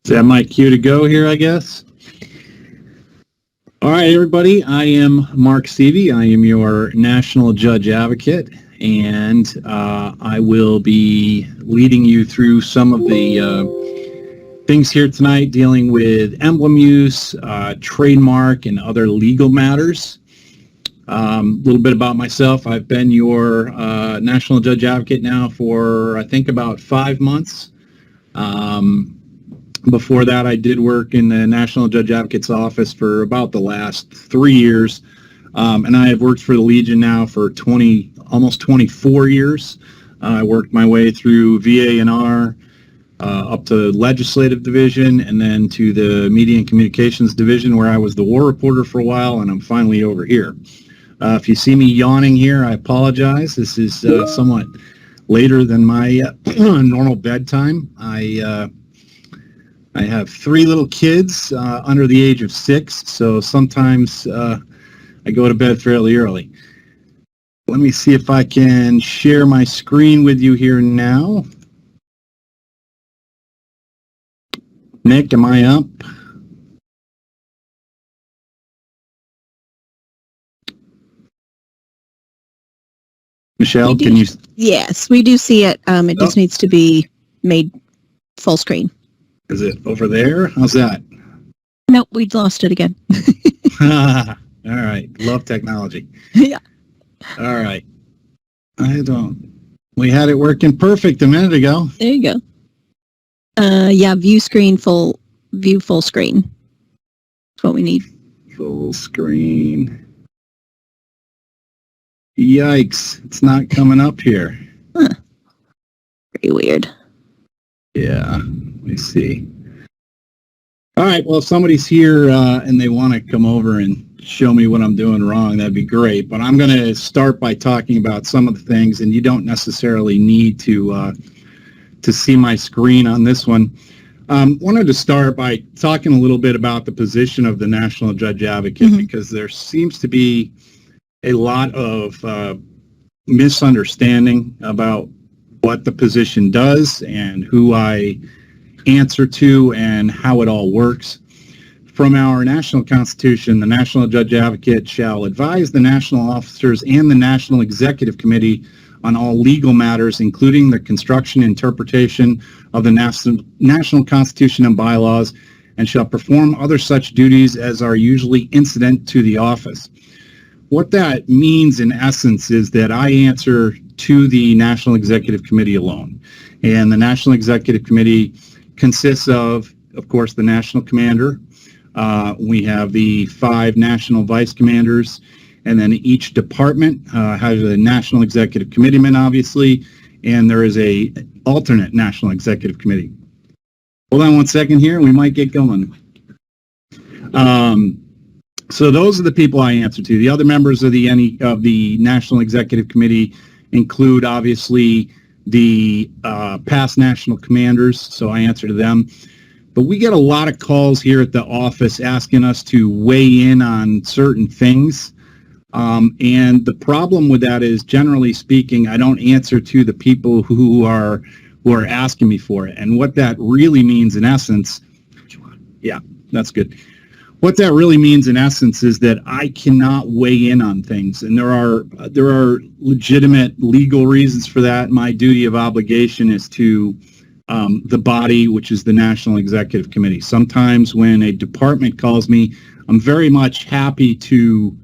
Is that my cue to go here, I guess? All right, everybody. I am Mark Seavey. I am your National Judge Advocate, and I will be leading you through some of the things here tonight dealing with emblem use, trademark, and other legal matters. A little bit about myself. I've been your National Judge Advocate now for, I think, about 5 months. Before that, I did work in the National Judge Advocate's office for about the last 3 years, and I have worked for the Legion now for almost 24 years. I worked my way through VA&R, up to Legislative Division, and then to the Media and Communications Division, where I was the war reporter for a while, and I'm finally over here. If you see me yawning here, I apologize. This is somewhat later than my normal bedtime. I have 3 little kids under the age of 6, so sometimes I go to bed fairly early. Let me see if I can share my screen with you here now. Nick, am I up? Michelle, can you? Yes, we do see it. It just needs to be made full screen. Is it over there? How's that? Nope, we lost it again. All right. Love technology. Yeah. All right. We had it working perfect a minute ago. There you go. Yeah, view full screen. That's what we need. Full screen. Yikes. It's not coming up here. Huh. Pretty weird. Yeah. Let me see. All right. Well, if somebody's here and they want to come over and show me what I'm doing wrong, that'd be great. But I'm going to start by talking about some of the things, and you don't necessarily need to see my screen on this one. Wanted to start by talking a little bit about the position of the National Judge Advocate, because there seems to be a lot of misunderstanding about what the position does and who I answer to and how it all works. From our national constitution, the National Judge Advocate shall advise the national officers and the National Executive Committee on all legal matters, including the construction and interpretation of the national constitution and bylaws, and shall perform other such duties as are usually incident to the office. What that means in essence is that I answer to the National Executive Committee alone. And the National Executive Committee consists of course, the National Commander. We have the 5 National Vice Commanders, and then each department has a National Executive Committeeman, obviously, and there is a alternate National Executive Committee. Hold on one second here, we might get going. So those are the people I answer to. The other members of the National Executive Committee include, obviously, the past national commanders, so I answer to them. But we get a lot of calls here at the office asking us to weigh in on certain things. And the problem with that is, generally speaking, I don't answer to the people who are asking me for it. And what that really means in essence, yeah, that's good. What that really means in essence is that I cannot weigh in on things, and there are legitimate legal reasons for that. My duty of obligation is to the body, which is the National Executive Committee. Sometimes when a department calls me, I'm very much happy to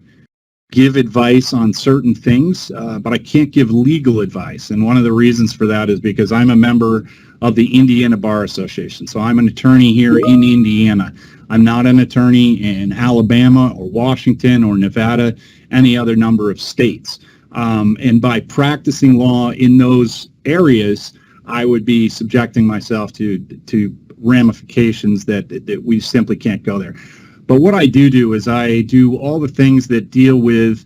give advice on certain things, but I can't give legal advice. And one of the reasons for that is because I'm a member of the Indiana Bar Association. So I'm an attorney here in Indiana. I'm not an attorney in Alabama or Washington or Nevada, any other number of states. And by practicing law in those areas, I would be subjecting myself to ramifications that we simply can't go there. But what I do is I do all the things that deal with,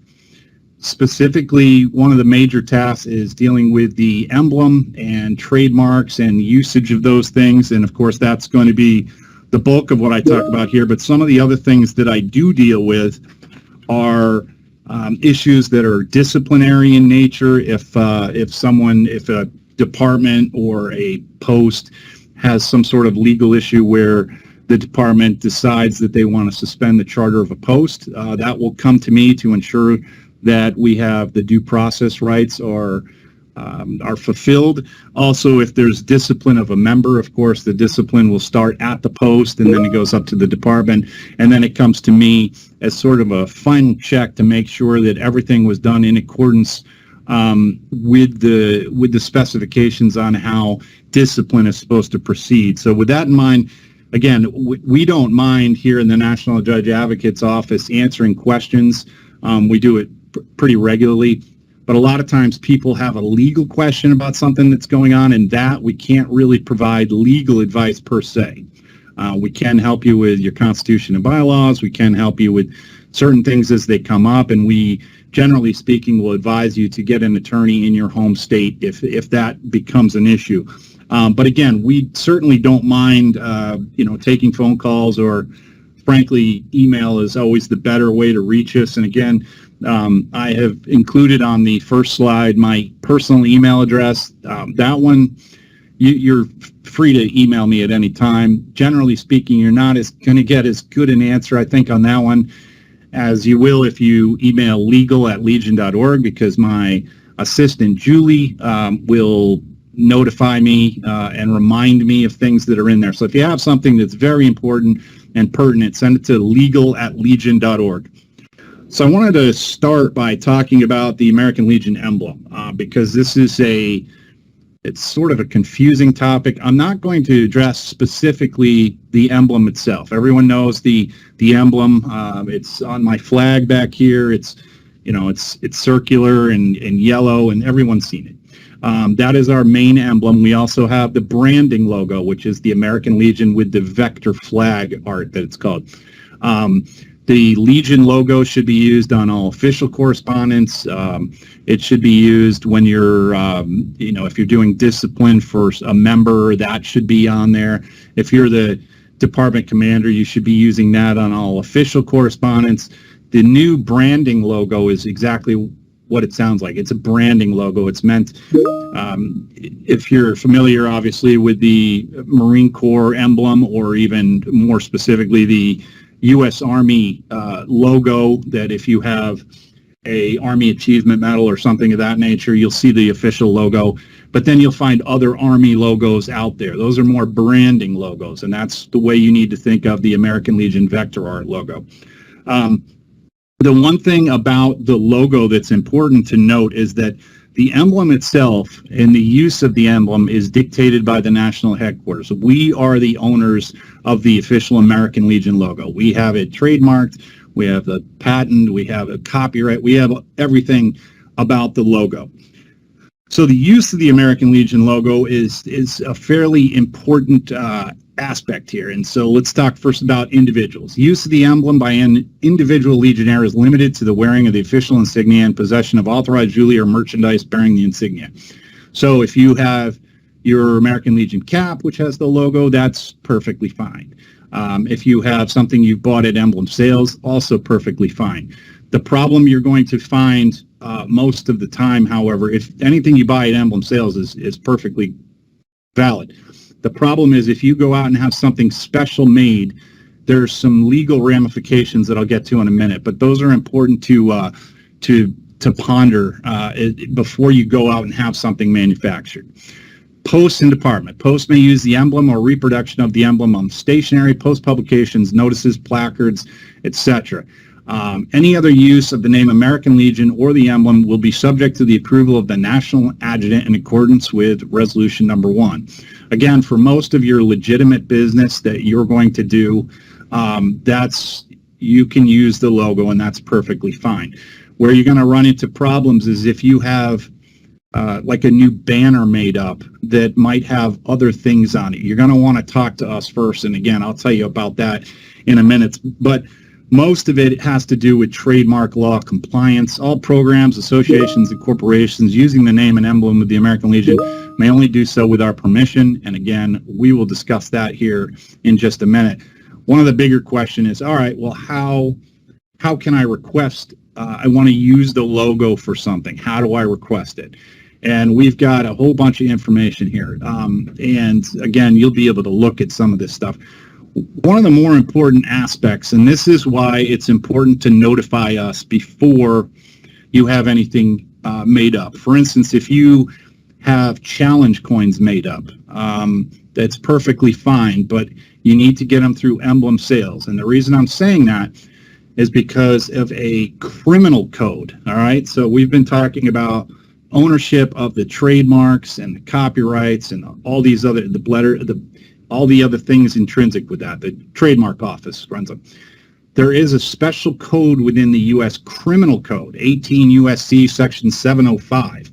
specifically, one of the major tasks is dealing with the emblem and trademarks and usage of those things. And of course, that's going to be the bulk of what I talk about here. But some of the other things that I do deal with are issues that are disciplinary in nature. If a department or a post has some sort of legal issue where the department decides that they want to suspend the charter of a post, that will come to me to ensure that we have the due process rights are fulfilled. Also, if there's discipline of a member, of course, the discipline will start at the post, and then it goes up to the department, and then it comes to me as sort of a final check to make sure that everything was done in accordance with the specifications on how discipline is supposed to proceed. So with that in mind, again, we don't mind here in the National Judge Advocate's Office answering questions. We do it pretty regularly. But a lot of times people have a legal question about something that's going on, and that we can't really provide legal advice per se. We can help you with your Constitution and bylaws. We can help you with certain things as they come up, and we, generally speaking, will advise you to get an attorney in your home state if that becomes an issue. But again, we certainly don't mind, taking phone calls, or frankly, email is always the better way to reach us. And again, I have included on the first slide my personal email address. That one, you're free to email me at any time. Generally speaking, you're not going to get as good an answer, I think, on that one as you will if you email legal@legion.org, because my assistant, Julie, will notify me and remind me of things that are in there. So if you have something that's very important and pertinent, send it to legal@legion.org. So I wanted to start by talking about the American Legion emblem, because this is it's sort of a confusing topic. I'm not going to address specifically the emblem itself. Everyone knows the emblem. It's on my flag back here. It's circular and yellow, and everyone's seen it. That is our main emblem. We also have the branding logo, which is the American Legion with the vector flag art that it's called. The Legion logo should be used on all official correspondence. It should be used when you're, if you're doing discipline for a member, that should be on there. If you're the department commander, you should be using that on all official correspondence. The new branding logo is exactly what it sounds like. It's a branding logo. It's meant, if you're familiar, obviously, with the Marine Corps emblem, or even more specifically, the U.S. Army logo, that if you have a Army Achievement Medal or something of that nature, you'll see the official logo. But then you'll find other Army logos out there. Those are more branding logos, and that's the way you need to think of the American Legion Vector Art logo. The one thing about the logo that's important to note is that the emblem itself and the use of the emblem is dictated by the national headquarters. We are the owners of the official American Legion logo. We have it trademarked, we have the patent, we have a copyright, we have everything about the logo. So the use of the American Legion logo is a fairly important aspect here. And so let's talk first about individuals. Use of the emblem by an individual Legionnaire is limited to the wearing of the official insignia and possession of authorized jewelry or merchandise bearing the insignia. So if you have your American Legion cap, which has the logo, that's perfectly fine. If you have something you bought at Emblem Sales, also perfectly fine. The problem you're going to find most of the time, however, if anything you buy at Emblem Sales is perfectly valid. The problem is if you go out and have something special made, there's some legal ramifications that I'll get to in a minute, but those are important to ponder before you go out and have something manufactured. Post and department. Post may use the emblem or reproduction of the emblem on stationery, post publications, notices, placards, etc. Any other use of the name American Legion or the emblem will be subject to the approval of the National Adjutant in accordance with Resolution Number 1. Again, for most of your legitimate business that you're going to do, you can use the logo, and that's perfectly fine. Where you're going to run into problems is if you have like a new banner made up that might have other things on it. You're going to want to talk to us first, and again, I'll tell you about that in a minute. But most of it has to do with trademark law compliance. All programs, associations, and corporations using the name and emblem of the American Legion may only do so with our permission. And again, we will discuss that here in just a minute. One of the bigger questions is, all right, well, how can I request, I want to use the logo for something. How do I request it? And we've got a whole bunch of information here. And again, you'll be able to look at some of this stuff. One of the more important aspects, and this is why it's important to notify us before you have anything made up. For instance, if you have challenge coins made up, that's perfectly fine, but you need to get them through emblem sales. And the reason I'm saying that is because of a criminal code. All right, so we've been talking about ownership of the trademarks and the copyrights and all these other all the other things intrinsic with that. The trademark office runs them. There is a special code within the U.S. Criminal Code, 18 U.S.C. Section 705,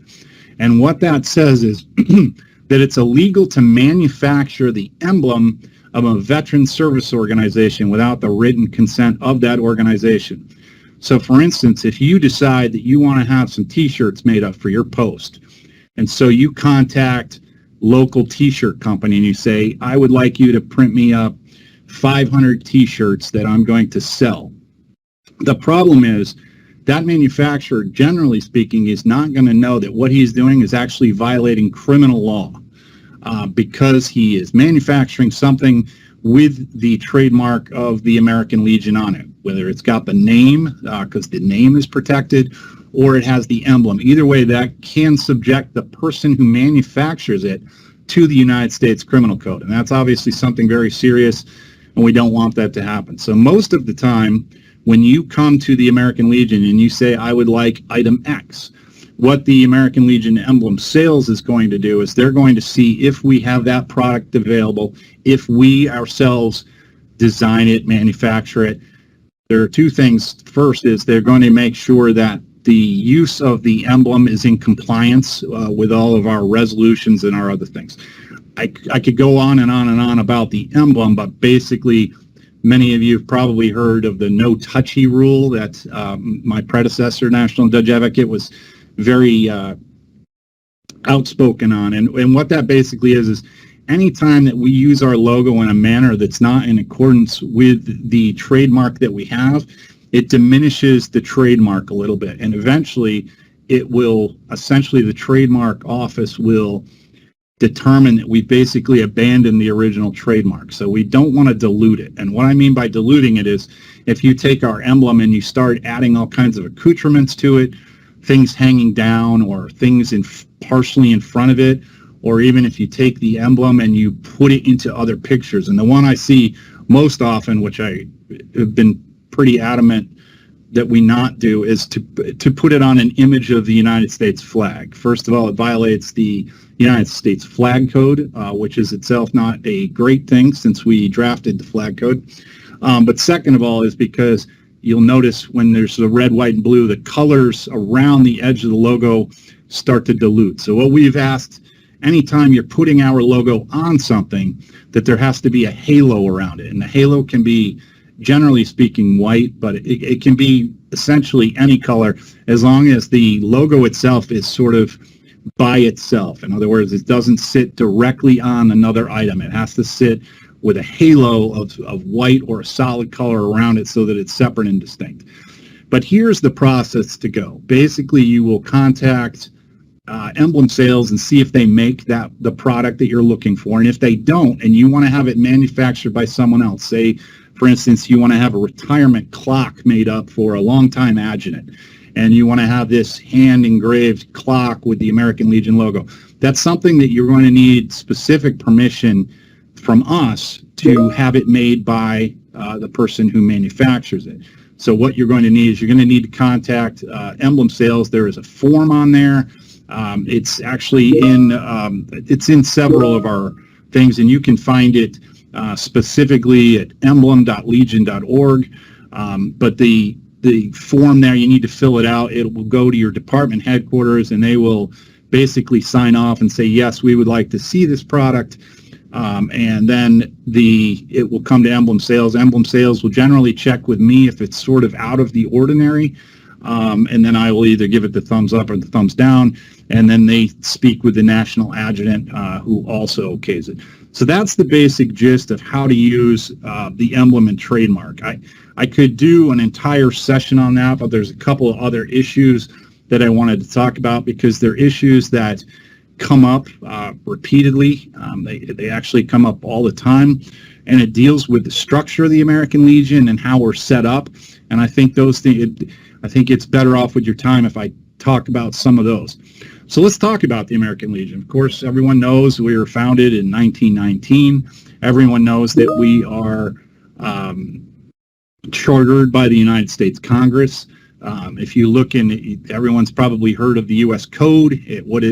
and what that says is that it's illegal to manufacture the emblem of a veteran service organization without the written consent of that organization. So, for instance, if you decide that you want to have some T-shirts made up for your post, and so you contact local T-shirt company and you say, I would like you to print me up 500 T-shirts that I'm going to sell. The problem is that manufacturer, generally speaking, is not going to know that what he's doing is actually violating criminal law because he is manufacturing something with the trademark of the American Legion on it, whether it's got the name, because the name is protected, or it has the emblem. Either way, that can subject the person who manufactures it to the United States Criminal Code. And that's obviously something very serious, and we don't want that to happen. So most of the time, when you come to the American Legion and you say, I would like item X, what the American Legion emblem sales is going to do is they're going to see if we have that product available, if we ourselves design it, manufacture it. There are two things. First is they're going to make sure that the use of the emblem is in compliance with all of our resolutions and our other things. I could go on and on and on about the emblem, but basically many of you have probably heard of the no touchy rule that my predecessor, National Judge Advocate, was very outspoken on. And what that basically is anytime that we use our logo in a manner that's not in accordance with the trademark that we have, it diminishes the trademark a little bit. And eventually it will, essentially the trademark office will determine that we basically abandoned the original trademark. So we don't want to dilute it. And what I mean by diluting it is if you take our emblem and you start adding all kinds of accoutrements to it, things hanging down or things partially in front of it, or even if you take the emblem and you put it into other pictures. And the one I see most often, which I have been pretty adamant that we not do, is to put it on an image of the United States flag. First of all, it violates the United States Flag Code, which is itself not a great thing since we drafted the Flag Code. But second of all is because you'll notice when there's the red, white, and blue, the colors around the edge of the logo start to dilute. So what we've asked, anytime you're putting our logo on something, that there has to be a halo around it. And the halo can be, generally speaking, white, but it can be essentially any color as long as the logo itself is sort of by itself. In other words, it doesn't sit directly on another item. It has to sit with a halo of white or a solid color around it so that it's separate and distinct. But here's the process to go. Basically, you will contact Emblem Sales and see if they make the product that you're looking for. And if they don't, and you want to have it manufactured by someone else, say, for instance, you want to have a retirement clock made up for a longtime adjutant, and you want to have this hand-engraved clock with the American Legion logo, that's something that you're going to need specific permission from us to have it made by the person who manufactures it. So what you're going to need is you're going to need to contact Emblem Sales. There is a form on there. It's actually in several of our things, and you can find it specifically at emblem.legion.org. But the form there, you need to fill it out. It will go to your department headquarters, and they will basically sign off and say, yes, we would like to see this product. And then it will come to Emblem Sales. Emblem Sales will generally check with me if it's sort of out of the ordinary, and then I will either give it the thumbs up or the thumbs down, and then they speak with the national adjutant who also okays it. So that's the basic gist of how to use the emblem and trademark. I could do an entire session on that, but there's a couple of other issues that I wanted to talk about because they're issues that come up repeatedly. They actually come up all the time, and it deals with the structure of the American Legion and how we're set up. And I think those things, I think it's better off with your time if I talk about some of those. So let's talk about the American Legion. Of course, everyone knows we were founded in 1919. Everyone knows that we are chartered by the United States Congress. If you look in, everyone's probably heard of the U.S. Code.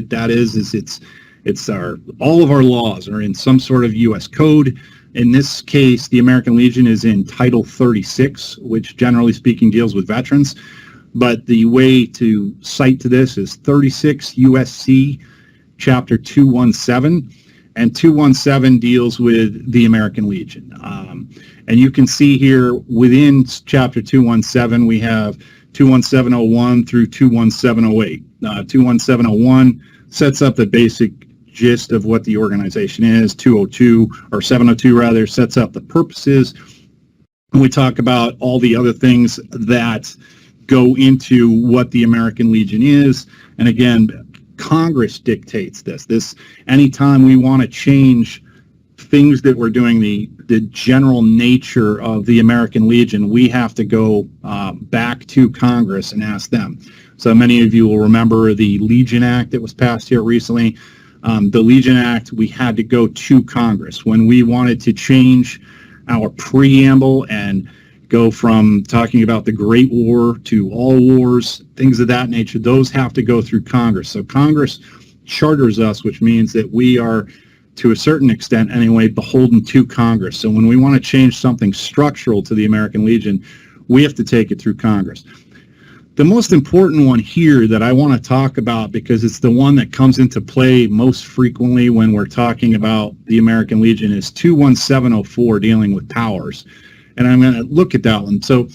That is it's all of our laws are in some sort of U.S. Code. In this case, the American Legion is in Title 36, which generally speaking deals with veterans. But the way to cite to this is 36 U.S.C. Chapter 217, and 217 deals with the American Legion. And you can see here within Chapter 217, we have 21701 through 21708. 21701 sets up the basic gist of what the organization is. 202, or 702 rather, sets up the purposes. And we talk about all the other things that go into what the American Legion is. And again, Congress dictates this. Anytime we want to change things that we're doing, the general nature of the American Legion, we have to go back to Congress and ask them. So many of you will remember the Legion Act that was passed here recently. The Legion Act, we had to go to Congress. When we wanted to change our preamble and go from talking about the Great War to all wars, things of that nature, those have to go through Congress. So Congress charters us, which means that we are, to a certain extent anyway, beholden to Congress. So when we want to change something structural to the American Legion, we have to take it through Congress. The most important one here that I want to talk about, because it's the one that comes into play most frequently when we're talking about the American Legion, is 21704, dealing with powers. And I'm going to look at that one. So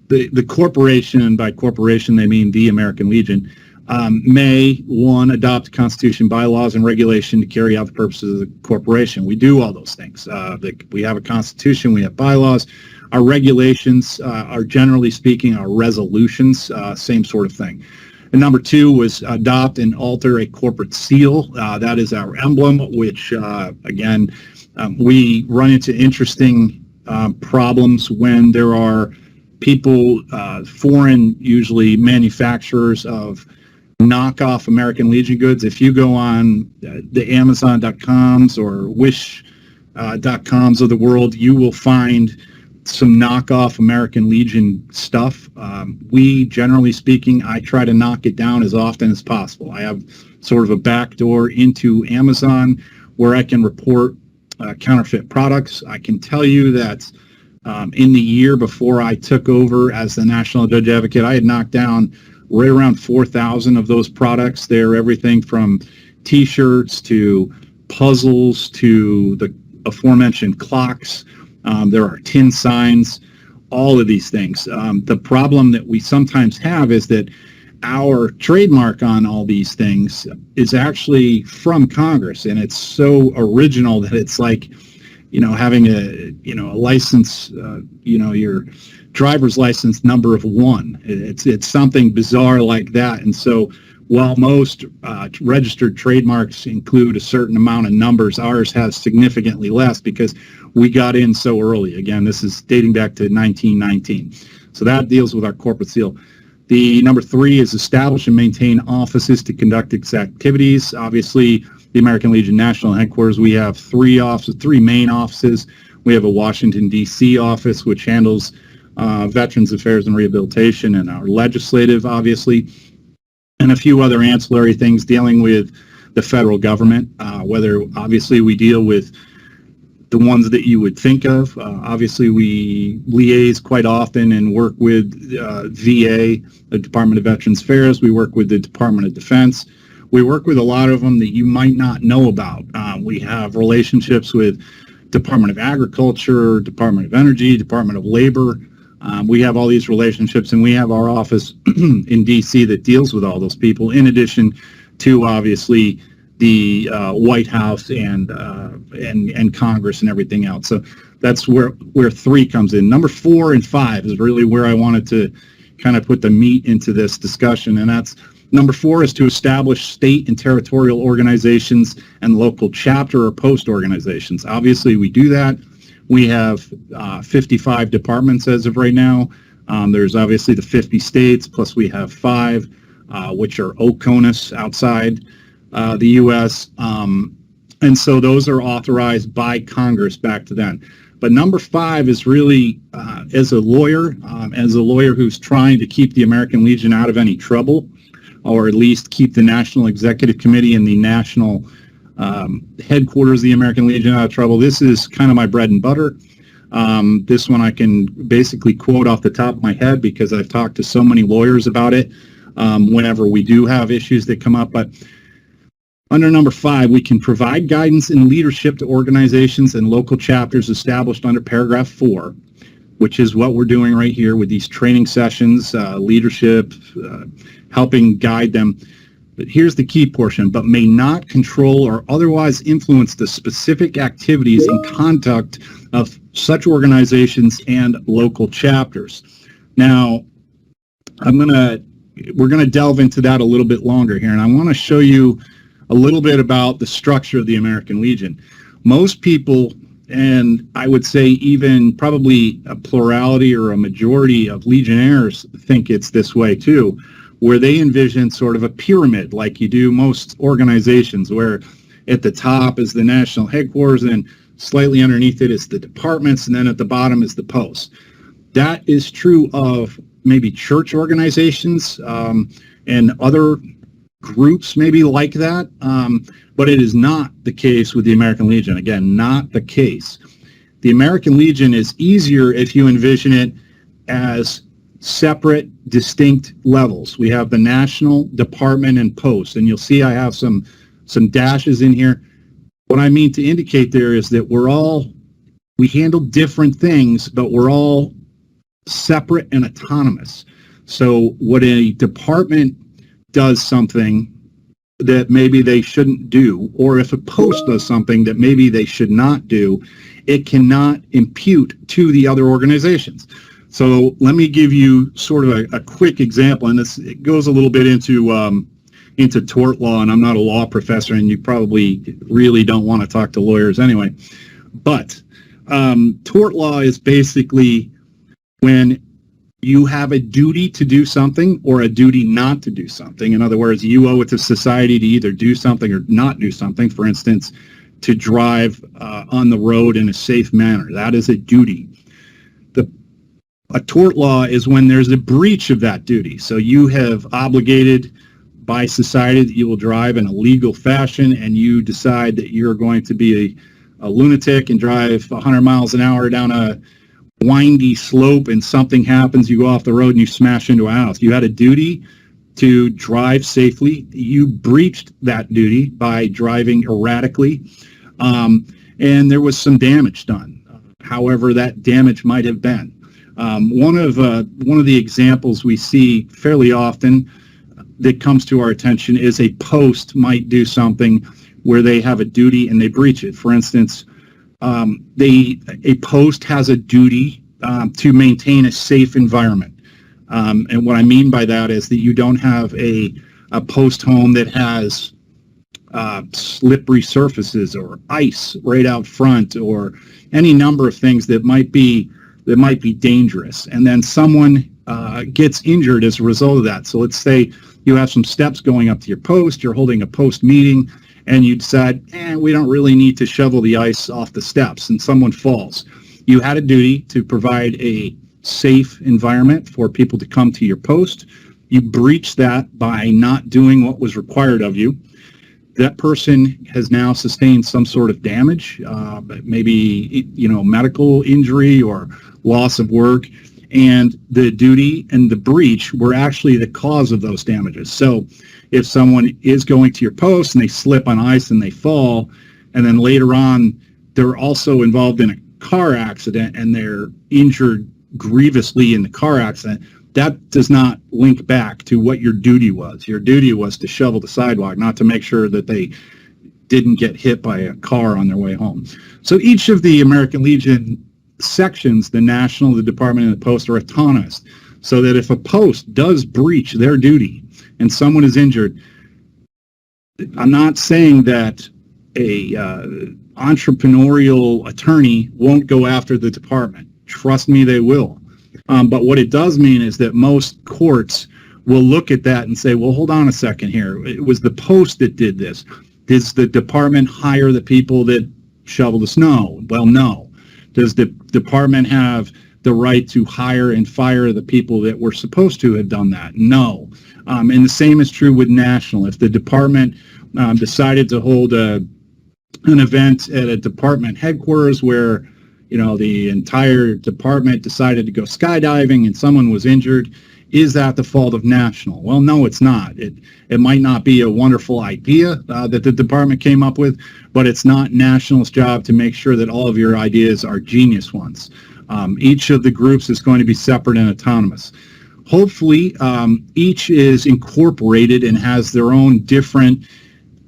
the corporation, and by corporation they mean the American Legion, may, one, adopt Constitution, bylaws, and regulation to carry out the purposes of the corporation. We do all those things. We have a Constitution, we have bylaws. Our regulations are, generally speaking, our resolutions, same sort of thing. And number two was adopt and alter a corporate seal. That is our emblem, which, again, we run into interesting problems when there are people, foreign, usually manufacturers of knockoff American Legion goods. If you go on the Amazon.coms or Wish.coms of the world, you will find some knockoff American Legion stuff. We, generally speaking, I try to knock it down as often as possible. I have sort of a backdoor into Amazon where I can report counterfeit products. I can tell you that in the year before I took over as the National Judge Advocate, I had knocked down right around 4,000 of those products. They're everything from T-shirts to puzzles to the aforementioned clocks. There are tin signs, all of these things. The problem that we sometimes have is that our trademark on all these things is actually from Congress, and it's so original that it's like, having a license, your driver's license number of 1. It's something bizarre like that. And so while most registered trademarks include a certain amount of numbers, ours has significantly less because we got in so early. Again, this is dating back to 1919. So that deals with our corporate seal. The number 3 is establish and maintain offices to conduct its activities. Obviously, the American Legion National Headquarters, we have 3 main offices. We have a Washington, D.C. office, which handles Veterans Affairs and Rehabilitation, and our legislative, obviously, and a few other ancillary things dealing with the federal government, whether obviously we deal with the ones that you would think of. Obviously, we liaise quite often and work with VA, the Department of Veterans Affairs. We work with the Department of Defense. We work with a lot of them that you might not know about. We have relationships with Department of Agriculture, Department of Energy, Department of Labor. We have all these relationships, and we have our office in D.C. that deals with all those people, in addition to, obviously, the White House and Congress and everything else. So that's where 3 comes in. Number 4 and 5 is really where I wanted to kind of put the meat into this discussion, and that's Number 4 is to establish state and territorial organizations and local chapter or post organizations. Obviously, we do that. We have 55 departments as of right now. There's obviously the 50 states, plus we have 5, which are OCONUS outside the U.S. And so those are authorized by Congress back to then. But number 5 is really, as a lawyer who's trying to keep the American Legion out of any trouble, or at least keep the National Executive Committee and the national headquarters of the American Legion out of trouble. This is kind of my bread and butter. This one I can basically quote off the top of my head because I've talked to so many lawyers about it whenever we do have issues that come up. But under number 5, we can provide guidance and leadership to organizations and local chapters established under paragraph 4, which is what we're doing right here with these training sessions, leadership, helping guide them. But here's the key portion, but may not control or otherwise influence the specific activities and conduct of such organizations and local chapters. Now, we're gonna delve into that a little bit longer here, and I want to show you a little bit about the structure of the American Legion. Most people, and I would say even probably a plurality or a majority of Legionnaires think it's this way too, where they envision sort of a pyramid like you do most organizations, where at the top is the national headquarters and slightly underneath it is the departments, and then at the bottom is the posts. That is true of maybe church organizations and other groups maybe like that, but it is not the case with the American Legion. Again, not the case. The American Legion is easier if you envision it as separate, distinct levels. We have the national, department, and post, and you'll see I have some dashes in here. What I mean to indicate there is that we handle different things, but we're all separate and autonomous. So what a department does something that maybe they shouldn't do, or if a post does something that maybe they should not do, it cannot impute to the other organizations. So let me give you sort of a quick example, and it goes a little bit into tort law, and I'm not a law professor, and you probably really don't want to talk to lawyers anyway. But tort law is basically when you have a duty to do something or a duty not to do something. In other words, you owe it to society to either do something or not do something. For instance, to drive on the road in a safe manner. That is a duty. A tort law is when there's a breach of that duty. So you have obligated by society that you will drive in a legal fashion, and you decide that you're going to be a lunatic and drive 100 miles an hour down a windy slope, and something happens, you go off the road and you smash into a house. You had a duty to drive safely. You breached that duty by driving erratically, and there was some damage done, however that damage might have been. One of the examples we see fairly often that comes to our attention is a post might do something where they have a duty and they breach it. For instance, a post has a duty to maintain a safe environment. And what I mean by that is that you don't have a post home that has slippery surfaces or ice right out front, or any number of things that might be dangerous. And then someone gets injured as a result of that. So let's say you have some steps going up to your post, you're holding a post meeting, and you decide, we don't really need to shovel the ice off the steps, and someone falls. You had a duty to provide a safe environment for people to come to your post. You breached that by not doing what was required of you. That person has now sustained some sort of damage, maybe medical injury or loss of work, and the duty and the breach were actually the cause of those damages. So if someone is going to your post and they slip on ice and they fall, and then later on they're also involved in a car accident and they're injured grievously in the car accident, that does not link back to what your duty was. Your duty was to shovel the sidewalk, not to make sure that they didn't get hit by a car on their way home. So each of the American Legion sections, the national, the department, and the post, are autonomous, so that if a post does breach their duty and someone is injured, I'm not saying that a entrepreneurial attorney won't go after the department. Trust me, they will. But what it does mean is that most courts will look at that and say, well, hold on a second here. It was the Post that did this. Does the department hire the people that shovel the snow? Well, no. Does the department have the right to hire and fire the people that were supposed to have done that? No. And the same is true with national. If the department decided to hold an event at a department headquarters where, you know, the entire department decided to go skydiving and someone was injured, is that the fault of national? Well, no, it's not. It might not be a wonderful idea that the department came up with, but it's not national's job to make sure that all of your ideas are genius ones. Each of the groups is going to be separate and autonomous. Hopefully, each is incorporated and has their own different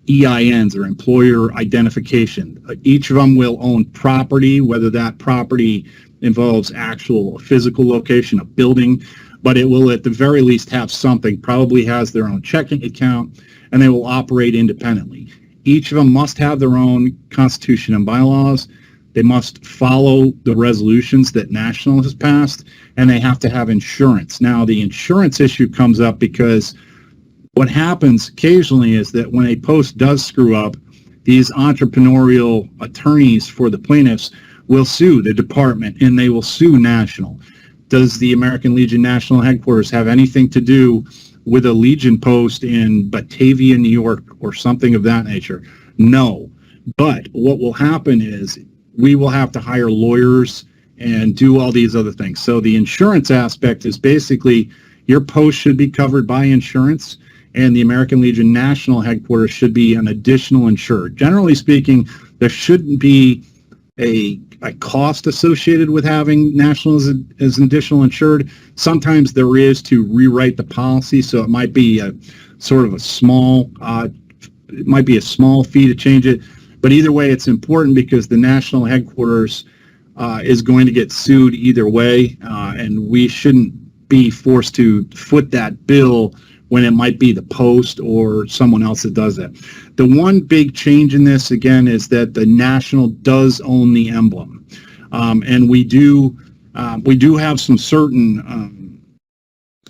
EINs, or employer identification. Each of them will own property, whether that property involves actual physical location, a building, but it will at the very least have something, probably has their own checking account, and they will operate independently. Each of them must have their own constitution and bylaws. They must follow the resolutions that National has passed, and they have to have insurance. Now, the insurance issue comes up because what happens occasionally is that when a Post does screw up, these entrepreneurial attorneys for the plaintiffs will sue the department, and they will sue National. Does the American Legion National Headquarters have anything to do with a Legion post in Batavia, New York, or something of that nature? No. But what will happen is we will have to hire lawyers and do all these other things. So the insurance aspect is basically your post should be covered by insurance, and the American Legion National Headquarters should be an additional insured. Generally speaking, there shouldn't be a cost associated with having National as an additional insured. Sometimes there is to rewrite the policy, so it might be a sort of a small, it might be a small fee to change it. But either way, it's important because the National Headquarters is going to get sued either way, and we shouldn't be forced to foot that bill when it might be the Post or someone else that does that. The one big change in this, again, is that the National does own the emblem. And we do have some certain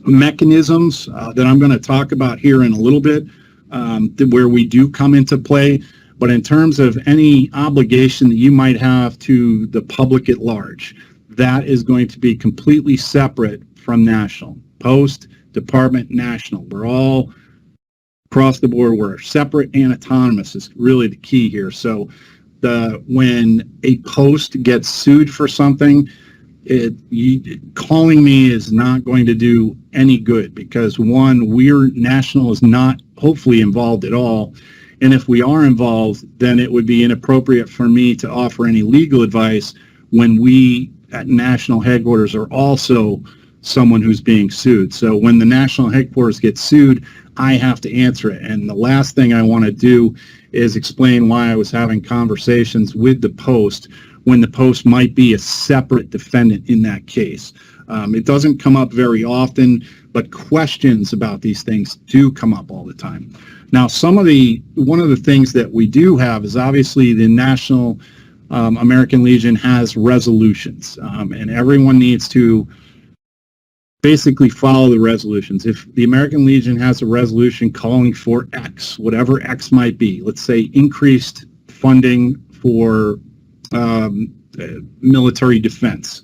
mechanisms that I'm going to talk about here in a little bit where we do come into play. But in terms of any obligation that you might have to the public at large, that is going to be completely separate from National. Post, Department, National. We're all across the board. We're separate and autonomous is really the key here. So when a Post gets sued for something, calling me is not going to do any good because, one, National is not hopefully involved at all. And if we are involved, then it would be inappropriate for me to offer any legal advice when we at National Headquarters are also someone who's being sued. So when the National Headquarters gets sued, I have to answer it. And the last thing I want to do is explain why I was having conversations with the Post when the Post might be a separate defendant in that case. It doesn't come up very often, but questions about these things do come up all the time. Now, one of the things that we do have is obviously the National American Legion has resolutions, and everyone needs to basically follow the resolutions. If the American Legion has a resolution calling for X, whatever X might be, let's say increased funding for military defense,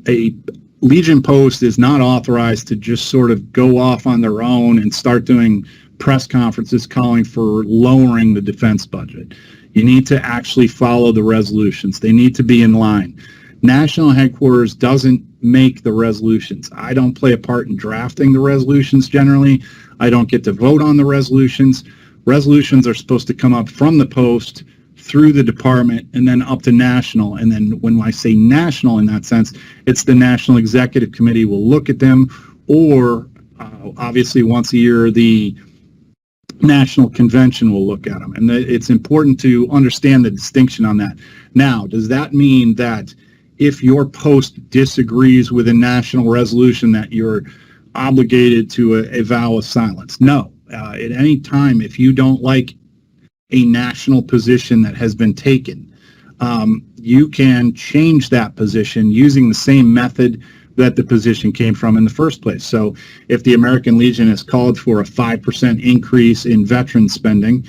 a Legion post is not authorized to just sort of go off on their own and start doing press conferences calling for lowering the defense budget. You need to actually follow the resolutions. They need to be in line. National Headquarters doesn't make the resolutions. I don't play a part in drafting the resolutions generally. I don't get to vote on the resolutions. Resolutions are supposed to come up from the Post through the department and then up to National. And then when I say National in that sense, it's the National Executive Committee will look at them, or obviously once a year, the National Convention will look at them. And it's important to understand the distinction on that. Now, does that mean that if your Post disagrees with a national resolution that you're obligated to a vow of silence. No, at any time, if you don't like a national position that has been taken, you can change that position using the same method that the position came from in the first place. So if the American Legion has called for a 5% increase in veteran spending,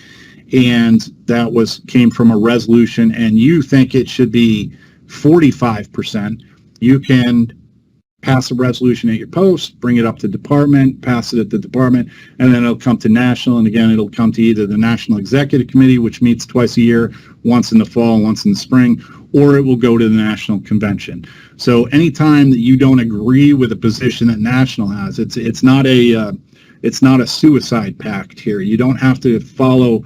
and that came from a resolution, and you think it should be 45%, you can pass a resolution at your post, bring it up to department, pass it at the department, and then it'll come to national, and again, it'll come to either the National Executive Committee, which meets twice a year, once in the fall, once in the spring, or it will go to the National Convention. So anytime that you don't agree with a position that National has, it's not a suicide pact here. You don't have to follow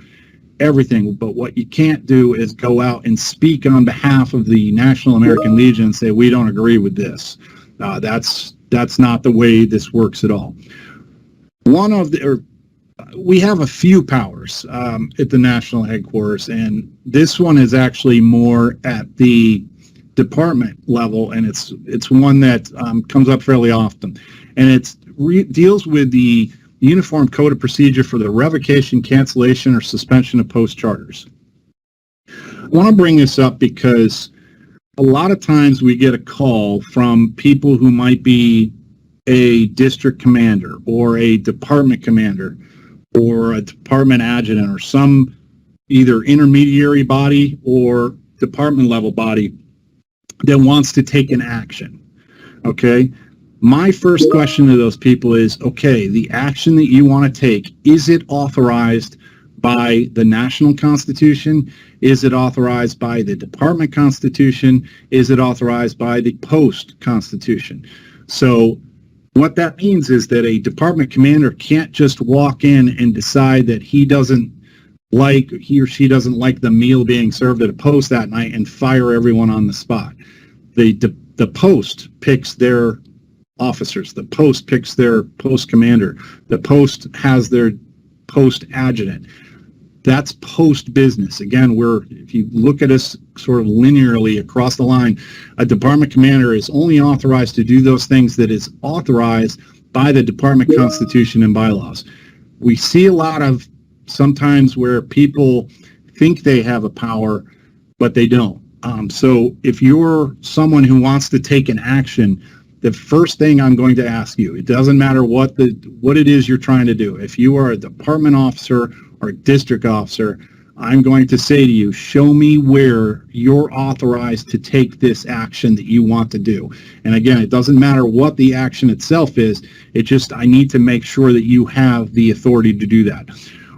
everything, but what you can't do is go out and speak on behalf of the National American Legion and say, we don't agree with this. That's not the way this works at all. We have a few powers at the national headquarters, and this one is actually more at the department level, and it's one that comes up fairly often, and it deals with the Uniform Code of Procedure for the revocation, cancellation, or suspension of post charters. I want to bring this up because a lot of times we get a call from people who might be a district commander or a department commander or a department adjutant or some either intermediary body or department level body that wants to take an action. Okay? My first question to those people is, okay, the action that you want to take, is it authorized by the national constitution? Is it authorized by the department constitution? Is it authorized by the post constitution? So what that means is that a department commander can't just walk in and decide that he or she doesn't like the meal being served at a post that night and fire everyone on the spot. The post picks their officers. The post picks their post commander. The post has their post adjutant. That's post business. Again, if you look at us sort of linearly across the line, a department commander is only authorized to do those things that is authorized by the department constitution and bylaws. We see a lot of sometimes where people think they have a power, but they don't. So if you're someone who wants to take an action, the first thing I'm going to ask you, it doesn't matter what it is you're trying to do. If you are a department officer or a district officer, I'm going to say to you, show me where you're authorized to take this action that you want to do. And again, it doesn't matter what the action itself is. I need to make sure that you have the authority to do that.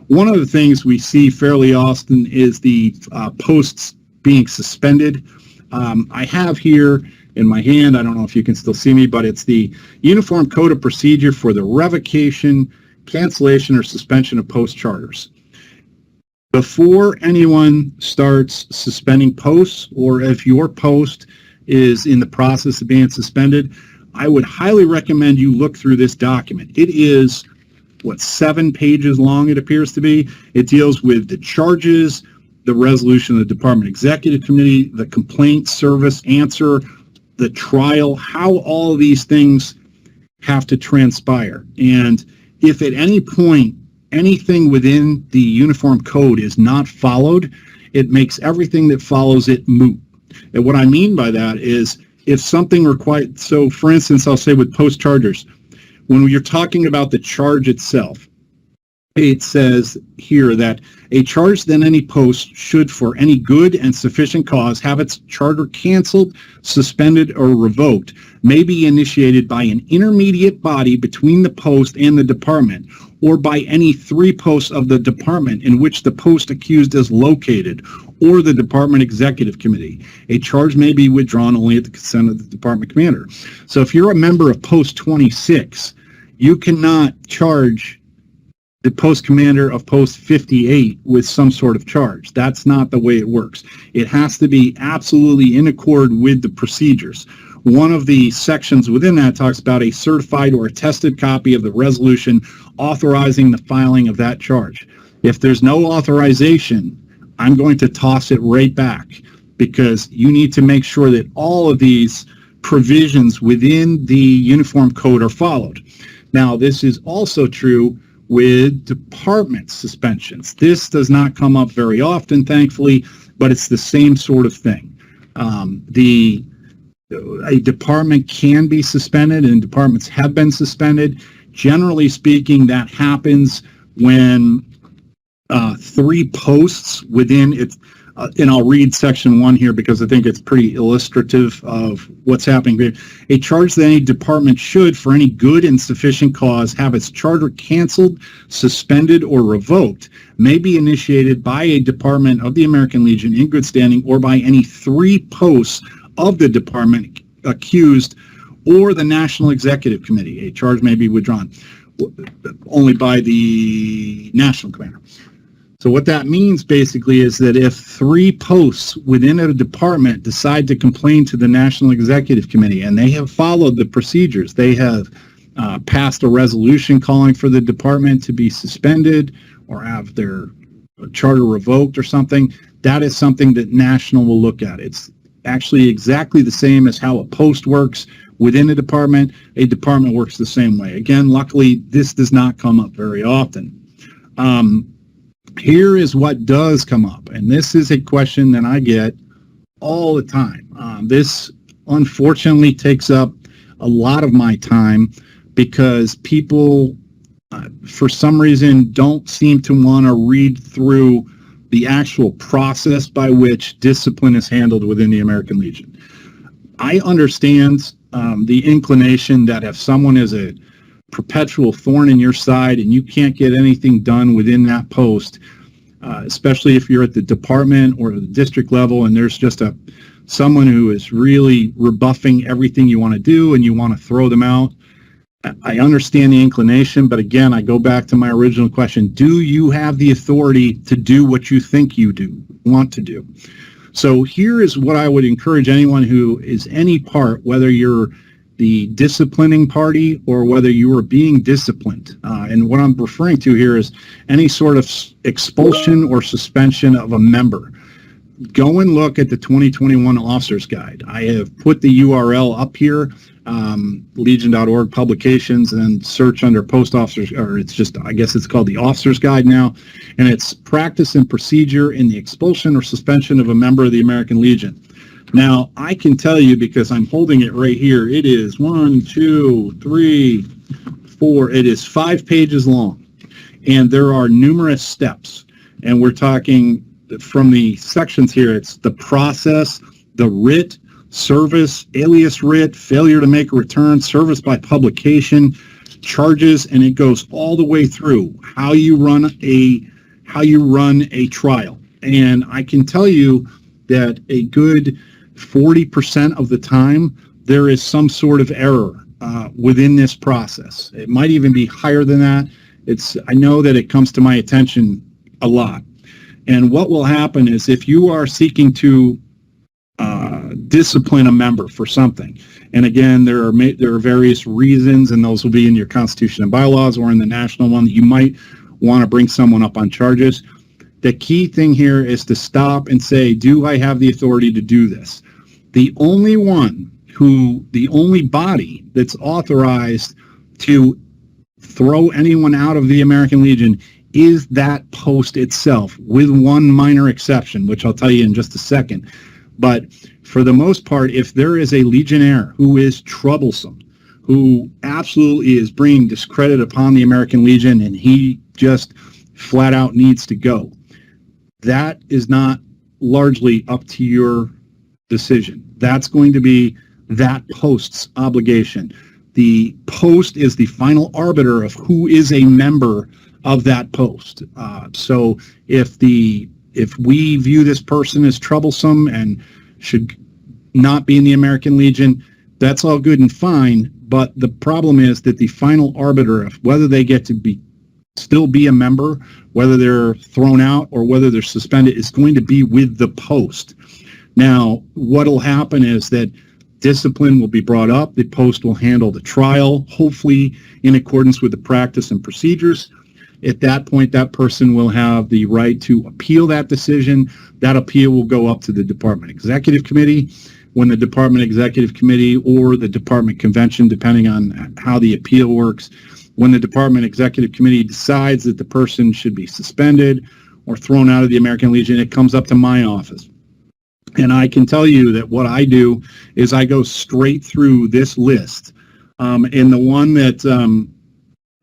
One of the things we see fairly often is the posts being suspended. I have here in my hand, I don't know if you can still see me, but it's the Uniform Code of Procedure for the revocation, cancellation, or suspension of post charters. Before anyone starts suspending posts, or if your post is in the process of being suspended, I would highly recommend you look through this document. It is, 7 pages long it appears to be. It deals with the charges, the resolution of the Department Executive Committee, the complaint, service, answer, the trial, how all of these things have to transpire. And if at any point anything within the Uniform Code is not followed, it makes everything that follows it moot. And what I mean by that is if something required, so for instance, I'll say with post chargers, when you're talking about the charge itself, it says here that a charge than any post should, for any good and sufficient cause, have its charter canceled, suspended, or revoked, may be initiated by an intermediate body between the post and the department, or by any 3 posts of the department in which the post accused is located, or the department executive committee. A charge may be withdrawn only at the consent of the department commander. So if you're a member of Post 26, you cannot charge the post commander of Post 58 with some sort of charge. That's not the way it works. It has to be absolutely in accord with the procedures. One of the sections within that talks about a certified or attested copy of the resolution authorizing the filing of that charge. If there's no authorization, I'm going to toss it right back, because you need to make sure that all of these provisions within the Uniform Code are followed. Now, this is also true with department suspensions. This does not come up very often, thankfully, but it's the same sort of thing. A department can be suspended, and departments have been suspended. Generally speaking, that happens when 3 posts within it, and I'll read section 1 here because I think it's pretty illustrative of what's happening here. A charge that any department should, for any good and sufficient cause, have its charter canceled, suspended, or revoked may be initiated by a department of the American Legion in good standing or by any 3 posts of the department accused or the National Executive Committee. A charge may be withdrawn only by the National Commander. So what that means basically is that if 3 posts within a department decide to complain to the National Executive Committee and they have followed the procedures, they have passed a resolution calling for the department to be suspended or have their charter revoked or something, that is something that National will look at. It's actually exactly the same as how a post works within a department. A department works the same way. Again, luckily, this does not come up very often. Here is what does come up, and this is a question that I get all the time. This unfortunately takes up a lot of my time because people, for some reason, don't seem to want to read through the actual process by which discipline is handled within the American Legion. I understand the inclination that if someone is a perpetual thorn in your side and you can't get anything done within that post, especially if you're at the department or the district level and there's just someone who is really rebuffing everything you want to do and you want to throw them out. I understand the inclination, but again, I go back to my original question. Do you have the authority to do what you think you want to do? So here is what I would encourage anyone who is any part, whether you're the disciplining party or whether you are being disciplined. And what I'm referring to here is any sort of expulsion or suspension of a member. Go and look at the 2021 Officers Guide. I have put the URL up here, legion.org publications, and search under post officers, or it's just, I guess it's called the Officers Guide now, and it's practice and procedure in the expulsion or suspension of a member of the American Legion. Now, I can tell you, because I'm holding it right here, it is 1, 2, 3, 4, it is 5 pages long, and there are numerous steps, and we're talking from the sections here, it's the process, the writ, service, alias writ, failure to make a return, service by publication, charges, and it goes all the way through how you run a trial. And I can tell you that a good 40% of the time there is some sort of error within this process. It might even be higher than that. I know that it comes to my attention a lot. And what will happen is if you are seeking to discipline a member for something, and again, there are various reasons, and those will be in your Constitution and bylaws or in the national one that you might want to bring someone up on charges. The key thing here is to stop and say, do I have the authority to do this? The only body that's authorized to throw anyone out of the American Legion is that post itself, with one minor exception, which I'll tell you in just a second. But for the most part, if there is a Legionnaire who is troublesome, who absolutely is bringing discredit upon the American Legion, and he just flat out needs to go, that is not largely up to your decision. That's going to be that post's obligation. The post is the final arbiter of who is a member of that post. So if we view this person as troublesome and should not be in the American Legion, that's all good and fine. But the problem is that the final arbiter of whether they get to still be a member, whether they're thrown out or whether they're suspended, is going to be with the post. Now, what'll happen is that discipline will be brought up. The post will handle the trial, hopefully in accordance with the practice and procedures. At that point, that person will have the right to appeal that decision. That appeal will go up to the Department Executive Committee. When the Department Executive Committee or the Department Convention, depending on how the appeal works, when the department executive committee decides that the person should be suspended or thrown out of the American Legion, it comes up to my office. And I can tell you that what I do is I go straight through this list. And the one that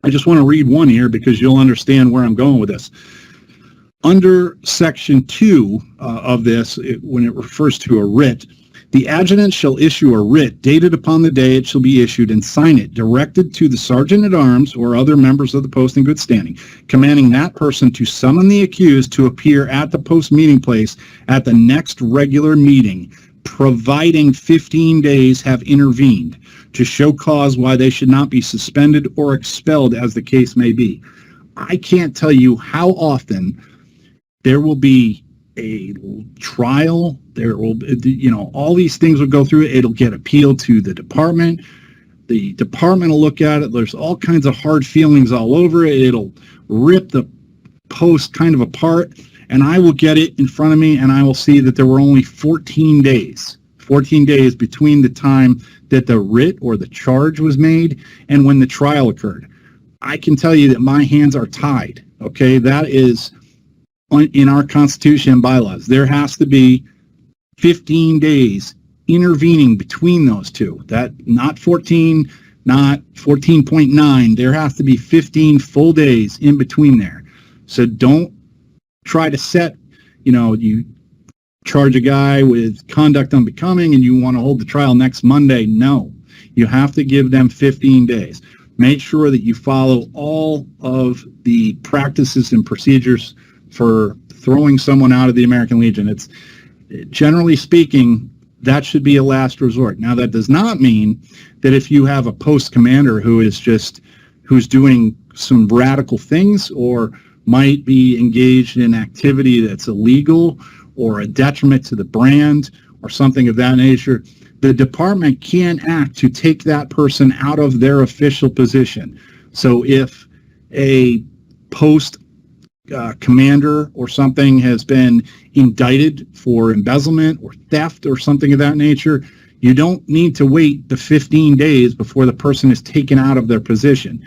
I just want to read one here because you'll understand where I'm going with this. Under Section 2 of this, when it refers to a writ, the adjutant shall issue a writ dated upon the day it shall be issued and sign it, directed to the sergeant-at-arms or other members of the post in good standing, commanding that person to summon the accused to appear at the post meeting place at the next regular meeting, providing 15 days have intervened to show cause why they should not be suspended or expelled as the case may be. I can't tell you how often there will be a trial, there will, all these things will go through it. It'll get appealed to the department. The department will look at it. There's all kinds of hard feelings all over it. It'll rip the post kind of apart, and I will get it in front of me, and I will see that there were only 14 days between the time that the writ or the charge was made and when the trial occurred. I can tell you that my hands are tied, okay? That is in our Constitution and bylaws. There has to be 15 days intervening between those two. That not 14, not 14.9. There has to be 15 full days in between there. So don't try to set, you charge a guy with conduct unbecoming and you want to hold the trial next Monday. No, you have to give them 15 days. Make sure that you follow all of the practices and procedures for throwing someone out of the American Legion. It's generally speaking, that should be a last resort. Now, that does not mean that if you have a post commander who's doing some radical things or might be engaged in activity that's illegal or a detriment to the brand or something of that nature, the department can act to take that person out of their official position. So if a post commander or something has been indicted for embezzlement or theft or something of that nature, you don't need to wait the 15 days before the person is taken out of their position.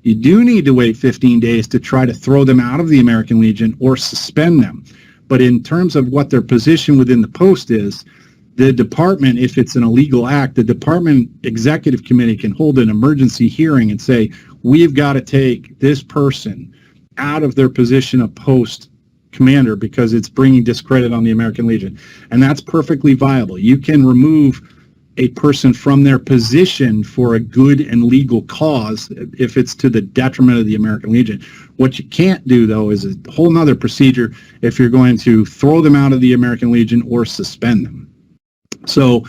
You do need to wait 15 days to try to throw them out of the American Legion or suspend them. But in terms of what their position within the post is, the department, if it's an illegal act, the department executive committee can hold an emergency hearing and say, we've got to take this person out of their position of post commander because it's bringing discredit on the American Legion. And that's perfectly viable. You can remove a person from their position for a good and legal cause if it's to the detriment of the American Legion. What you can't do, though, is a whole nother procedure if you're going to throw them out of the American Legion or suspend them. So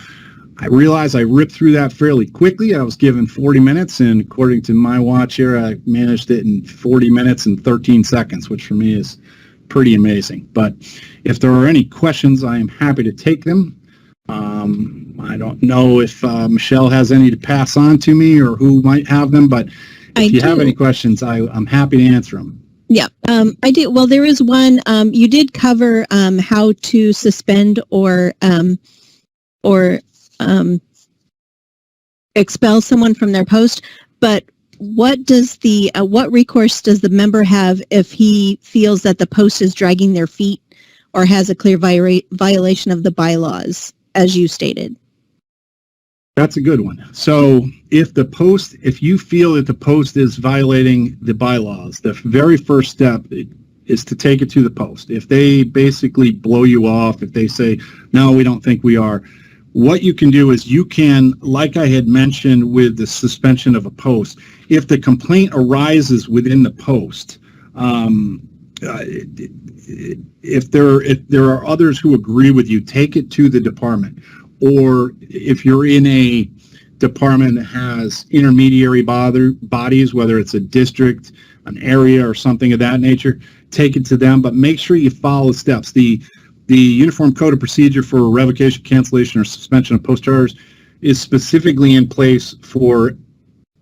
I realize I ripped through that fairly quickly. I was given 40 minutes, and according to my watch here, I managed it in 40 minutes and 13 seconds, which for me is pretty amazing. But if there are any questions, I am happy to take them. I don't know if Michelle has any to pass on to me or who might have them, but if you have any questions, I'm happy to answer them. Yeah, I do. Well, there is one. You did cover how to suspend or expel someone from their post, but what recourse does the member have if he feels that the post is dragging their feet or has a clear violation of the bylaws, as you stated? That's a good one. So if you feel that the post is violating the bylaws, the very first step is to take it to the post. If they basically blow you off, if they say, no, we don't think we are, what you can do is you can, like I had mentioned with the suspension of a post, if the complaint arises within the post, if there are others who agree with you, take it to the department. Or if you're in a department that has intermediary bodies, whether it's a district, an area, or something of that nature, take it to them. But make sure you follow the steps. The Uniform Code of Procedure for revocation, cancellation, or suspension of post charters is specifically in place for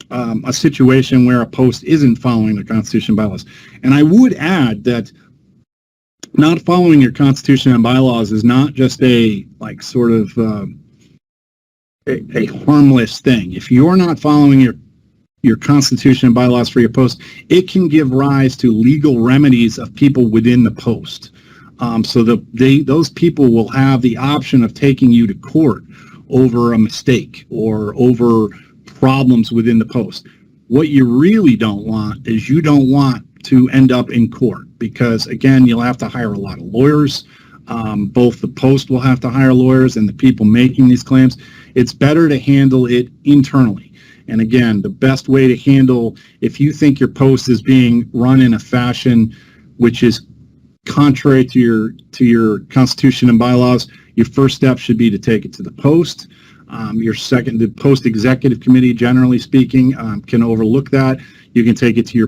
a situation where a post isn't following the Constitution and bylaws. And I would add that not following your Constitution and bylaws is not just a harmless thing. If you're not following your your constitution and bylaws for your post, it can give rise to legal remedies of people within the post. So those people will have the option of taking you to court over a mistake or over problems within the post. What you really don't want is you don't want to end up in court because, again, you'll have to hire a lot of lawyers. Both the post will have to hire lawyers and the people making these claims. It's better to handle it internally. And again, the best way to handle, if you think your post is being run in a fashion which is contrary to your constitution and bylaws, your first step should be to take it to the post. The post executive committee, generally speaking, can overlook that. You can take it to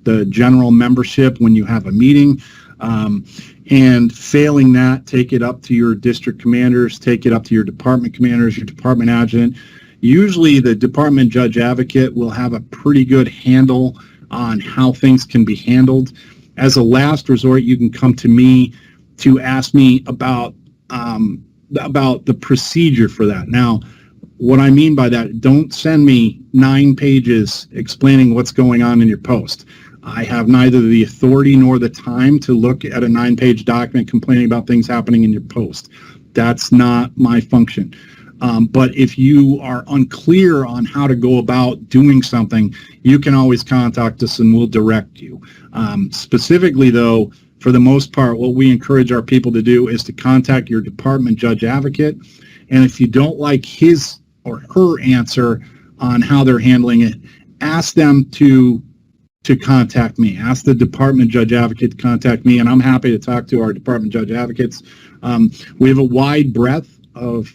the general membership when you have a meeting. And failing that, take it up to your district commanders, take it up to your department commanders, your department adjutant. Usually the department judge advocate will have a pretty good handle on how things can be handled. As a last resort, you can come to me to ask me about the procedure for that. Now, what I mean by that, don't send me 9 pages explaining what's going on in your post. I have neither the authority nor the time to look at a 9-page document complaining about things happening in your post. That's not my function. But if you are unclear on how to go about doing something, you can always contact us and we'll direct you. Specifically, though, for the most part, what we encourage our people to do is to contact your department judge advocate. And if you don't like his or her answer on how they're handling it, ask them to contact me. Ask the department judge advocate to contact me, and I'm happy to talk to our department judge advocates. We have a wide breadth of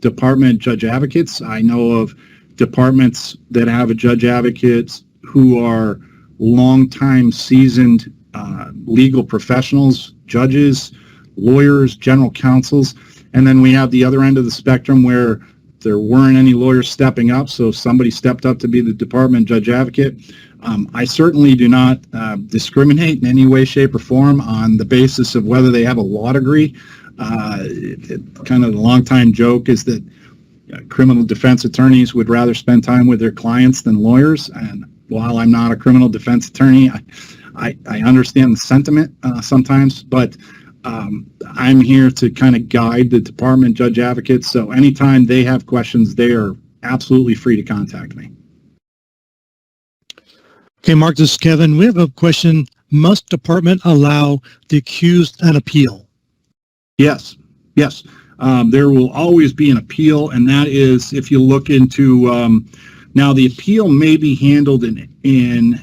department judge advocates. I know of departments that have a judge advocate who are longtime seasoned legal professionals, judges, lawyers, general counsels, and then we have the other end of the spectrum where there weren't any lawyers stepping up, so somebody stepped up to be the department judge advocate. I certainly do not discriminate in any way, shape, or form on the basis of whether they have a law degree. Kind of the long-time joke is that criminal defense attorneys would rather spend time with their clients than lawyers. And while I'm not a criminal defense attorney, I understand the sentiment sometimes, but I'm here to kind of guide the department judge advocates. So anytime they have questions, they are absolutely free to contact me. Okay, Mark, this is Kevin. We have a question. Must department allow the accused an appeal? Yes. There will always be an appeal, and that is if you look into, now the appeal may be handled in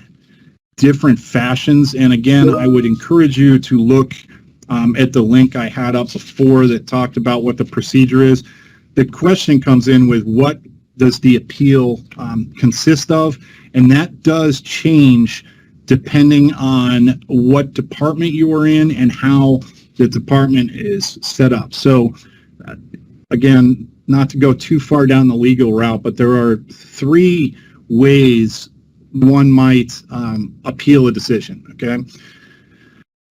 different fashions. And again, I would encourage you to look at the link I had up before that talked about what the procedure is. The question comes in with what does the appeal consist of, and that does change depending on what department you are in and how the department is set up. So again, not to go too far down the legal route, but there are 3 ways one might appeal a decision, okay?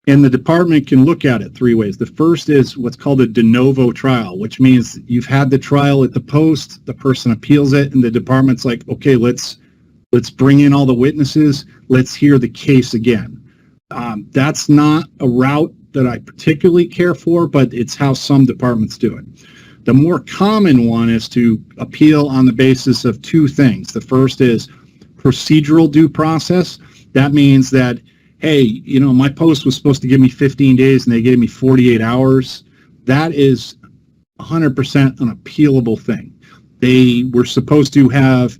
And the department can look at it 3 ways. The first is what's called a de novo trial, which means you've had the trial at the post, the person appeals it, and the department's like, okay, let's bring in all the witnesses, let's hear the case again. That's not a route that I particularly care for, but it's how some departments do it. The more common one is to appeal on the basis of 2 things. The first is procedural due process. That means that, hey, my post was supposed to give me 15 days and they gave me 48 hours. That is 100% an appealable thing. They were supposed to have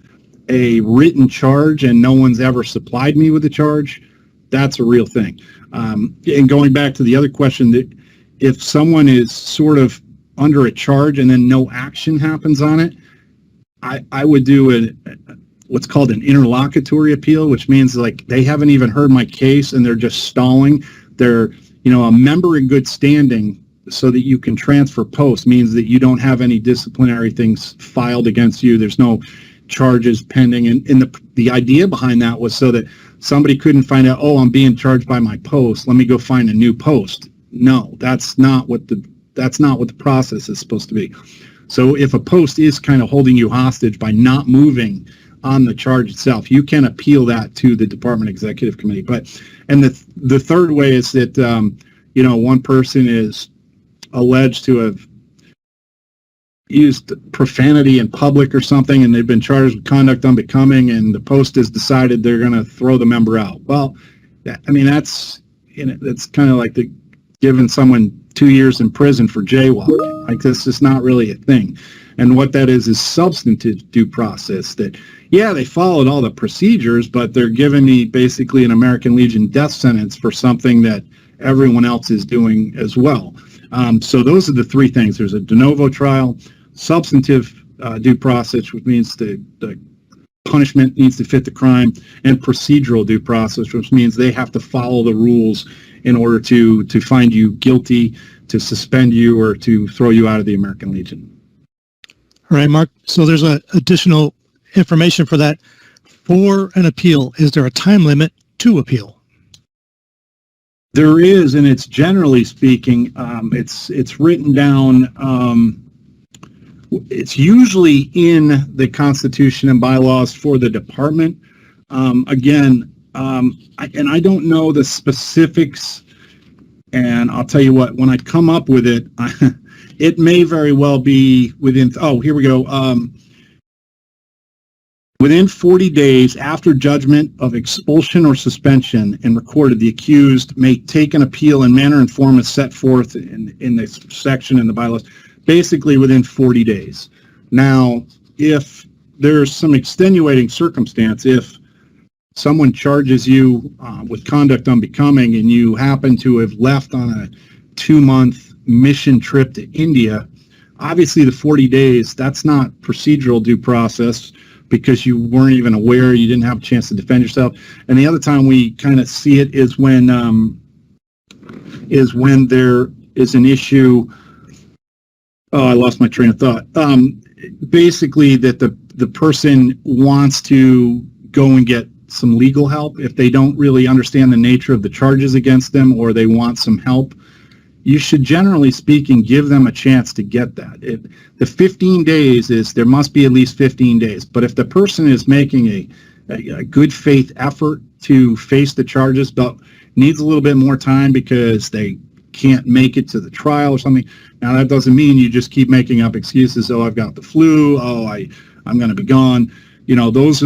a written charge and no one's ever supplied me with a charge. That's a real thing. And going back to the other question, that if someone is sort of under a charge and then no action happens on it, I would do what's called an interlocutory appeal, which means like they haven't even heard my case and they're just stalling. They're, a member in good standing so that you can transfer posts means that you don't have any disciplinary things filed against you. There's no charges pending. And the idea behind that was so that somebody couldn't find out, oh, I'm being charged by my post, let me go find a new post. No, that's not what the process is supposed to be. So if a post is kind of holding you hostage by not moving on the charge itself. You can appeal that to the Department Executive Committee. And the third way is that, one person is alleged to have used profanity in public or something, and they've been charged with conduct unbecoming, and the post has decided they're going to throw the member out. Well, that's kind of like giving someone 2 years in prison for jaywalking. Like, this is not really a thing. And what that is substantive due process. That, yeah, they followed all the procedures, but they're giving me basically an American Legion death sentence for something that everyone else is doing as well. So those are the three things. There's a de novo trial, substantive due process, which means the punishment needs to fit the crime, and procedural due process, which means they have to follow the rules in order to find you guilty, to suspend you, or to throw you out of the American Legion. All right, Mark. So there's additional information for that. For an appeal, is there a time limit to appeal? There is, and it's generally speaking, it's written down. It's usually in the Constitution and bylaws for the department. I don't know the specifics, and I'll tell you what, when I come up with it, it may very well be within, here we go. Within 40 days after judgment of expulsion or suspension and recorded, the accused may take an appeal in manner and form as set forth in this section in the bylaws, basically within 40 days. Now, if there's some extenuating circumstance, if someone charges you with conduct unbecoming and you happen to have left on a 2-month mission trip to India, obviously the 40 days, that's not procedural due process, because you weren't even aware, you didn't have a chance to defend yourself. And the other time we kind of see it is when there is an issue. Oh, I lost my train of thought. Basically, that the person wants to go and get some legal help if they don't really understand the nature of the charges against them, or they want some help. You should, generally speaking, give them a chance to get that. The 15 days is, there must be at least 15 days. But if the person is making a good faith effort to face the charges, but needs a little bit more time because they can't make it to the trial or something, now that doesn't mean you just keep making up excuses. Oh, I've got the flu. Oh, I'm going to be gone. Those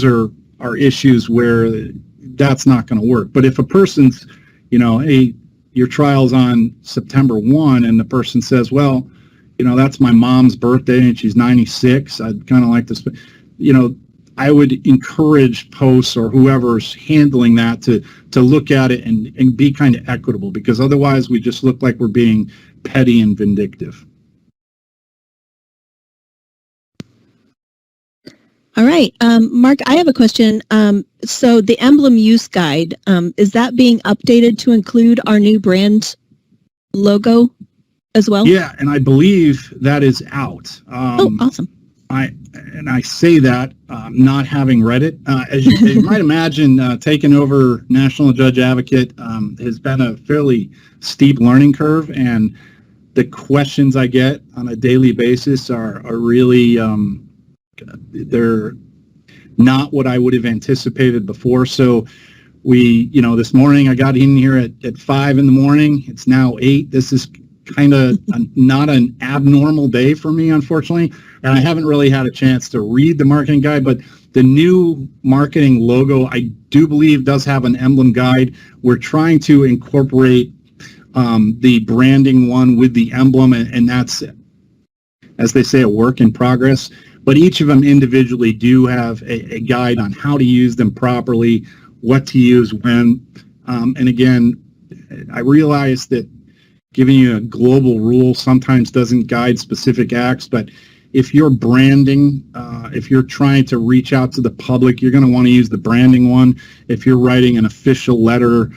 are issues where that's not going to work. But if a person's, hey, your trial's on September 1, and the person says, well, that's my mom's birthday and she's 96. I'd kind of like to, I would encourage posts or whoever's handling that to look at it and be kind of equitable, because otherwise we just look like we're being petty and vindictive. All right. Mark, I have a question. So the emblem use guide, is that being updated to include our new brand logo as well? Yeah, and I believe that is out. Awesome. I say that not having read it. As you might imagine, taking over National Judge Advocate has been a fairly steep learning curve, and the questions I get on a daily basis are really, they're not what I would have anticipated before. So this morning I got in here at 5 in the morning. It's now 8. This is kind of not an abnormal day for me, unfortunately. And I haven't really had a chance to read the marketing guide, but the new marketing logo, I do believe, does have an emblem guide. We're trying to incorporate the branding one with the emblem, and that's, as they say, a work in progress. But each of them individually do have a guide on how to use them properly, what to use when. And again, I realize that giving you a global rule sometimes doesn't guide specific acts, but if you're branding, if you're trying to reach out to the public, you're going to want to use the branding one. If you're writing an official letter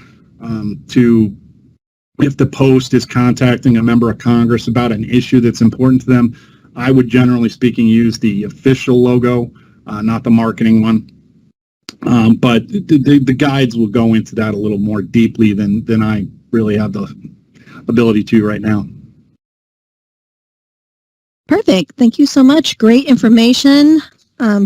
if the Post is contacting a member of Congress about an issue that's important to them, I would, generally speaking, use the official logo, not the marketing one. But the guides will go into that a little more deeply than I really have the ability to right now. Perfect. Thank you so much. Great information.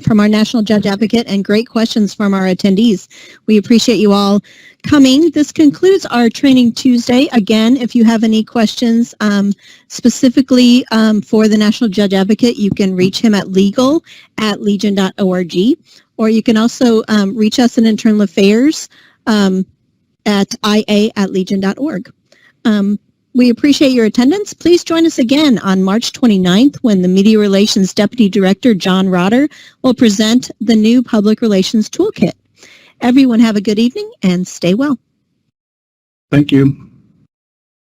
from our National Judge Advocate and great questions from our attendees. We appreciate you all coming. This concludes our Training Tuesday. Again, if you have any questions specifically for the National Judge Advocate, you can reach him at legal@legion.org, or you can also reach us in Internal Affairs at ia@legion.org. We appreciate your attendance. Please join us again on March 29th when the Media Relations Deputy Director, John Rotter, will present the new Public Relations Toolkit. Everyone have a good evening and stay well. Thank you.